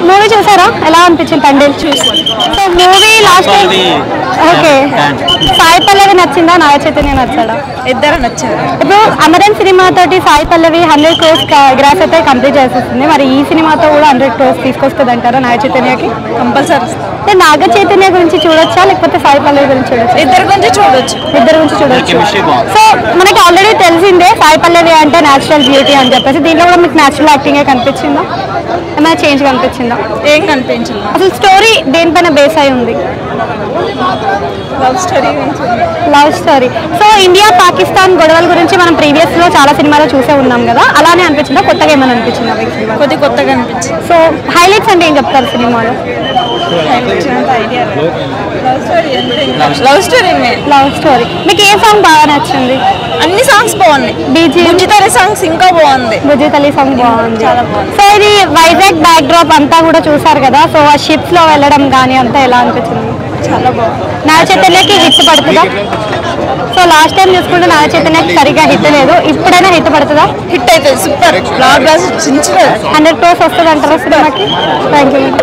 Movie చూసారా? ఎలా అనిపించింది తండ్రి? So movie last time okay Sai Pallavi నచ్చిందా నాగ చైతన్య నచ్చాడా? ఇద్దరు నచ్చారు. ఇప్పుడు అమరన్ సినిమా తోటి సాయి పల్లవి 100 crores గ్రాస్ అయితే కంప్లీట్ చేసేస్తుంది. మరి ఈ సినిమాతో కూడా 100 crores తీసుకొస్తుంది అంటారా నాగ చైతన్యకి? కంపల్సరీ. నాగ చైతన్య గురించి చూడొచ్చా లేకపోతే సాయి పల్లవి గురించి చూడొచ్చా? ఇద్దరు గురించి చూడొచ్చు. ఇద్దరు గురించి చూడొచ్చు. సో మనకి ఆల్రెడీ తెలిసిందే సాయి పల్లవి అంటే న్యాచురల్ బ్యూటీ అని చెప్పేసి, దీంట్లో కూడా మీకు న్యాచురల్ యాక్టింగ్ కనిపించిందా? ఏమైనా చేంజ్ కనిపించిందా? ఏం కనిపించింది. అసలు స్టోరీ దేనిపైన బేస్ అయి ఉంది? Love story. Love story. So India Pakistan గొడవల గురించి మనం ప్రీవియస్ లో చాలా సినిమాలో చూసే ఉన్నాం కదా, అలానే అనిపించిందా? కొత్తగా ఏమైనా అనిపించిందా? కొత్తగా అనిపించింది. సో హైలైట్స్ అంటే ఏం చెప్తారు సినిమాలో? Love story. Love story. మీకు ఏ సాంగ్ బాగా నచ్చింది? అన్ని సాంగ్స్ బాగున్నాయి. బుజ్జితల్లి సాంగ్స్ ఇంకా బాగుంది. బుజ్జితల్లి సాంగ్ బాగుంది, చాలా బాగుంది. సో ఇది వైజాగ్ బ్యాక్ డ్రాప్ అంతా కూడా చూసారు కదా, సో ఆ షిప్స్ లో వెళ్ళడం కానీ అంతా ఎలా అనిపించింది? చాలా బాగుంది. నాగ చైతన్యకి హిట్ పడుతుందా? సో లాస్ట్ టైం చూసుకుంటే నాగ చైతన్యకి సరిగా హిట్ లేదు, ఇప్పుడైనా హిట్ పడుతుందా? హిట్ అవుతుంది. సూపర్. 100 crores వస్తుంది అంటారా సినిమాకి? Thank you.